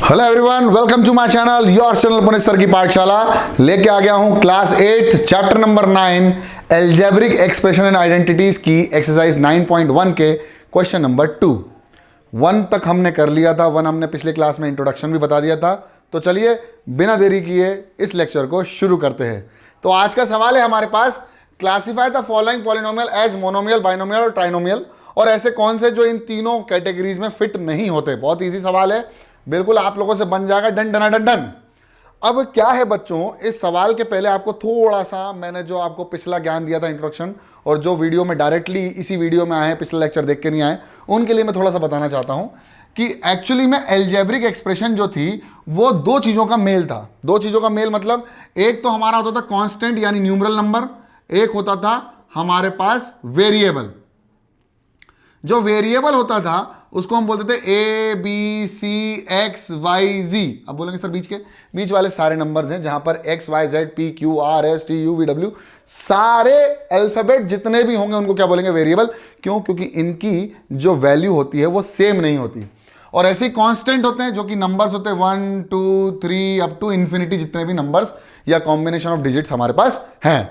Hello everyone, welcome to my channel, your channel Puneet sir की पाठशाला। लेके आ गया हूं class 8 chapter number 9 algebraic expression and identities की एक्सरसाइज 9.1 के क्वेश्चन नंबर 2। 1 तक हमने कर लिया था। 1 हमने पिछले क्लास में इंट्रोडक्शन भी बता दिया था। तो चलिए बिना देरी किए इस लेक्चर को शुरू करते हैं। तो आज का सवाल है हमारे पास, classify the following polynomial as monomial, binomial और ट्राइनोमियल। और ऐसे कौन से जो इन तीनों कैटेगरीज में फिट नहीं होते। बहुत इजी सवाल है, बिल्कुल आप लोगों से बन जाएगा डन डन डन डन। अब क्या है बच्चों, इस सवाल के पहले आपको थोड़ा सा मैंने जो आपको पिछला ज्ञान दिया था इंट्रोडक्शन, और जो वीडियो में डायरेक्टली इसी वीडियो में आए हैं, पिछला लेक्चर देख के नहीं आए, उनके लिए मैं थोड़ा सा बताना चाहता हूं कि एक्चुअली में एल्जेब्रिक एक्सप्रेशन जो थी वो दो चीज़ों का मेल था। दो चीज़ों का मेल मतलब एक तो हमारा होता था कॉन्स्टेंट यानी न्यूमरल नंबर, एक होता था हमारे पास वेरिएबल। जो वेरिएबल होता था उसको हम बोलते थे A B C X Y Z. अब बोलेंगे सर बीच वाले सारे नंबर्स हैं जहां पर x y z p q r s t u v डब्ल्यू सारे अल्फाबेट जितने भी होंगे उनको क्या बोलेंगे, वेरिएबल। क्यों? क्योंकि इनकी जो वैल्यू होती है वो सेम नहीं होती। और ऐसे ही कांस्टेंट होते हैं जो कि नंबर्स होते हैं 1 2 3 अप टू इन्फिनिटी, जितने भी नंबर्स या कॉम्बिनेशन ऑफ डिजिट्स हमारे पास हैं।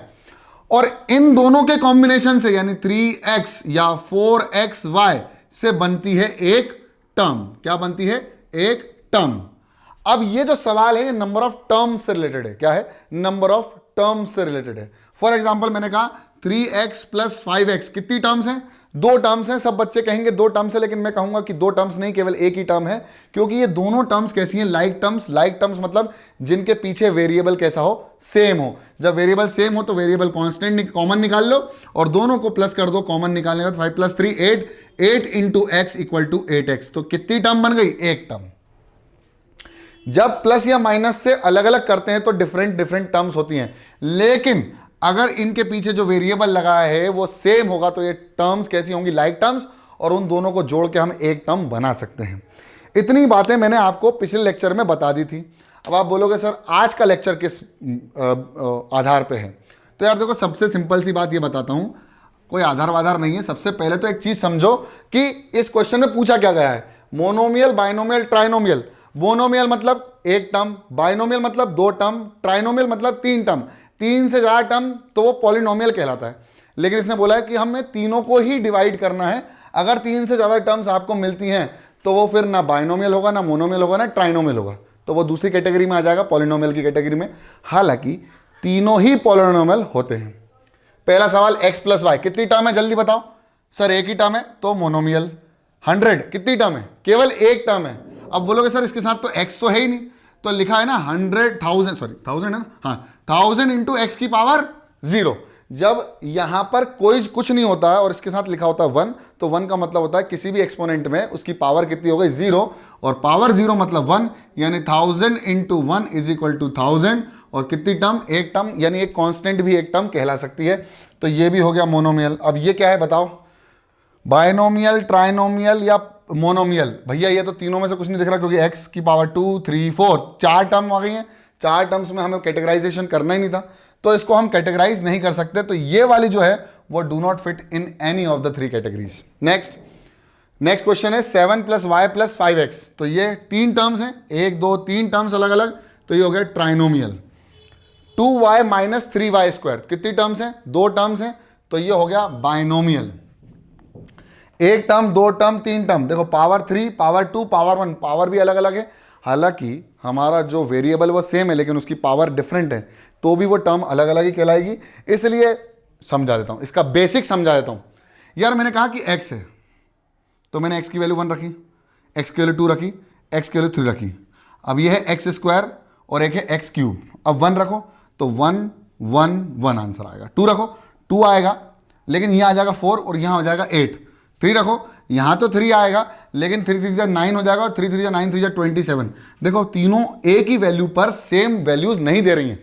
और इन दोनों के कॉम्बिनेशन से यानी 3x या 4xy से बनती है एक टर्म। क्या बनती है? एक टर्म। अब ये जो सवाल है ये नंबर ऑफ टर्म्स से रिलेटेड है। क्या है? नंबर ऑफ टर्म्स से रिलेटेड है। फॉर एग्जांपल मैंने कहा 3x प्लस 5x कितनी टर्म्स हैं? दो टर्म्स हैं। सब बच्चे कहेंगे दो टर्म्स है, लेकिन मैं कहूंगा कि दो टर्म्स नहीं, केवल एक ही टर्म है। क्योंकि ये दोनों टर्म्स कैसी हैं? Like terms. लाइक टर्म्स मतलब जिनके पीछे वेरिएबल कैसा हो? सेम हो। जब वेरिएबल सेम हो तो वेरिएबल कांस्टेंट कॉमन निकाल लो और दोनों को प्लस कर दो। कॉमन निकालने के बाद 5 + 3 8, 8 into x equal to 8x। तो कितनी टर्म बन गई? एक टर्म। जब प्लस या माइनस से अलग अलग करते हैं तो डिफरेंट डिफरेंट टर्म्स होती हैं, लेकिन अगर इनके पीछे जो वेरिएबल लगा है वो सेम होगा तो ये टर्म्स कैसी होंगी? Like terms. और उन दोनों को जोड़ के हम एक टर्म बना सकते हैं। इतनी बातें मैंने आपको पिछले लेक्चर में बता दी थी। अब आप बोलोगे सर आज का लेक्चर किस आधार पे है? तो यार देखो, सबसे सिंपल सी बात ये बताता हूं, कोई आधार वाधार नहीं है। सबसे पहले तो एक चीज समझो कि इस क्वेश्चन में पूछा क्या गया है। Monomial, binomial, trinomial. मोनोमियल मतलब एक टर्म, बाइनोमियल मतलब दो टर्म, ट्राइनोमियल मतलब तीन टर्म। तीन से ज्यादा टर्म तो वो पॉलिनोमियल कहलाता है। लेकिन इसने बोला है कि हमें तीनों को ही डिवाइड करना है। अगर तीन से ज्यादा टर्म्स आपको मिलती हैं तो वो फिर ना बाइनोमियल होगा, ना मोनोमियल होगा, ना ट्राइनोमियल होगा। तो वो दूसरी कैटेगरी में आ जाएगा, पॉलिनोमियल की कैटेगरी में। हालांकि तीनों ही पॉलिनोमियल होते हैं। पहला सवाल, x प्लस वाई कितनी टर्म है? जल्दी बताओ। सर एक ही टर्म है, तो मोनोमियल। 100 कितनी टर्म है? केवल एक टर्म है। अब बोलोगे सर इसके साथ तो x तो है ही नहीं, तो लिखा है ना 1000 है ना, हाँ 1000 इंटू एक्स की पावर 0। जब यहां पर कोई कुछ नहीं होता है और इसके साथ लिखा होता है 1, तो 1 का मतलब होता है किसी भी एक्सपोनेंट में उसकी पावर कितनी हो गई? 0। और पावर 0 मतलब 1, यानी 1000 इंटू 1 इज इक्वल टू 1000। और कितनी टर्म? एक टर्म, यानी एक कांस्टेंट भी एक टर्म कहला सकती है। तो ये भी हो गया मोनोमियल। अब ये क्या है बताओ? बाइनोमियल, ट्राइनोमियल या मोनोमियल? भैया ये तो तीनों में से कुछ नहीं दिख रहा, क्योंकि x की पावर 2 3 4 चार टर्म आ गई हैं। चार टर्म्स में हमें कैटेगराइजेशन करना ही नहीं था, तो इसको हम कैटेगराइज नहीं कर सकते। तो ये वाली जो है वो do not fit in any of the three categories. Next question है 7 + y + 5x। तो ये तीन टर्म्स हैं, 1 2 3 टर्म्स अलग अलग, तो ये हो गया ट्राइनोमियल। 2y - 3y² कितनी टर्म्स हैं? दो टर्म्स हैं, तो ये हो गया बाइनोमियल। एक टर्म, दो टर्म, तीन टर्म। देखो पावर 3, पावर 2, पावर 1, पावर भी अलग अलग है। हालांकि हमारा जो वेरिएबल वो सेम है, लेकिन उसकी पावर डिफरेंट है, तो भी वो टर्म अलग अलग ही कहलाएगी। इसलिए समझा देता हूं, इसका बेसिक समझा देता हूं। यार मैंने कहा कि x है, तो मैंने x की वैल्यू 1 रखी, x की वैल्यू 2 रखी, x की वैल्यू 3 रखी। अब ये है x² और एक है x³। अब 1 रखो तो 1 1 1 आंसर आएगा। 2 रखो 2 आएगा, लेकिन यहां आ जाएगा 4 और यहां हो जाएगा 8। 3 रखो, यहां तो 3 आएगा, लेकिन 3 3 जा 9 हो जाएगा, और 3 3 जा 9 3 जा 27। देखो तीनों एक ही वैल्यू पर सेम वैल्यूज नहीं दे रही हैं,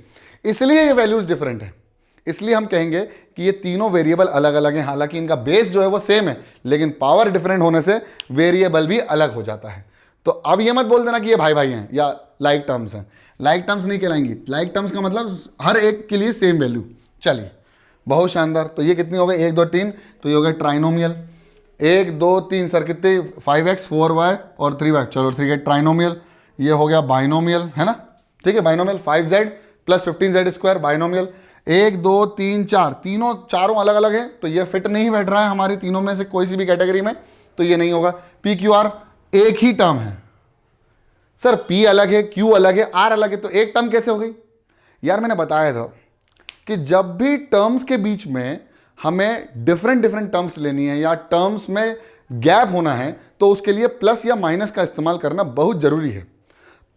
इसलिए ये वैल्यूज डिफरेंट है। इसलिए हम कहेंगे कि ये तीनों वेरिएबल अलग अलग हैं। हालांकि इनका बेस जो है वो सेम है, लेकिन पावर डिफरेंट होने से वेरिएबल भी अलग हो जाता है। तो अब ये मत बोल देना कि ये भाई भाई हैं या लाइक टर्म्स हैं। लाइक टर्म्स नहीं कहलाएंगी। लाइक टर्म्स का मतलब हर एक के लिए सेम वैल्यू। चलिए बहुत शानदार। तो ये कितनी हो गई? 1 2 3, तो ये हो गया ट्राइनोमियल। 1 2 3 सर कितने? 5x 4y और 3y। चलो ठीक है, ट्राइनोमियल। ये हो गया बाइनोमियल, है ना, ठीक है, binomial 5z plus 15z² binomial. 1 2 3 4 चारों अलग अलग है, तो ये फिट नहीं बैठ रहा है हमारी तीनों में से कोई सी भी कैटेगरी में, तो ये नहीं होगा। PQR एक ही टर्म है सर, P अलग है, Q अलग है, R अलग है, तो एक टर्म कैसे हो गई यार? मैंने बताया था कि जब भी टर्म्स के बीच में हमें डिफरेंट टर्म्स लेनी है या टर्म्स में गैप होना है, तो उसके लिए प्लस या माइनस का इस्तेमाल करना बहुत जरूरी है।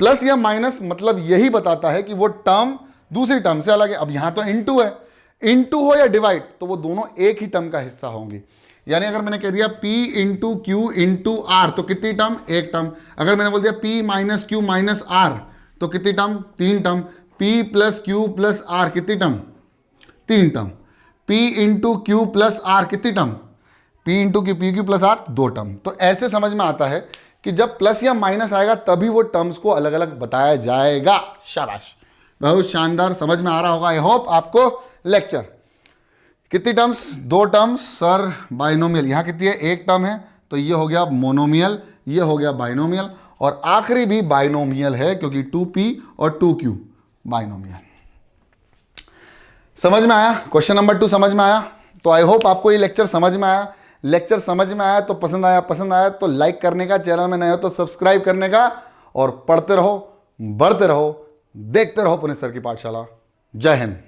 प्लस या माइनस मतलब यही बताता है कि वो टर्म दूसरी टर्म से अलग है। अब यहां तो इनटू है, इनटू हो या डिवाइड, तो वो दोनों एक ही टर्म का हिस्सा होंगे। यानी अगर मैंने कह दिया P into q into r, तो कितनी टर्म? एक टर्म। अगर मैंने बोल दिया P minus Q minus R, तो कितनी टर्म? तीन term. P plus Q plus R, कितनी टर्म? तीन term. P into Q plus R, कितनी term? P into Q, P Q plus R, दो टर्म। तो ऐसे समझ में आता है कि जब प्लस या माइनस आएगा तभी वो टर्म्स को अलग अलग बताया जाएगा। शाबाश, बहुत शानदार, समझ में आ रहा होगा आई होप आपको लेक्चर। कितनी टर्म्स? दो टर्म्स सर। बाइनोमियल यहां कितनी है? एक टर्म है, तो ये हो गया मोनोमियल, ये हो गया बाइनोमियल, और आखिरी भी बाइनोमियल है क्योंकि 2p और 2q बाइनोमियल। समझ में आया? क्वेश्चन नंबर 2 समझ में आया? तो आई होप आपको ये लेक्चर समझ में आया। लेक्चर समझ में आया तो पसंद आया तो लाइक करने का, चैनल में नए हो तो सब्सक्राइब करने का, और पढ़ते रहो, बढ़ते रहो, देखते रहो पुनीत सर की पाठशाला। जय हिंद।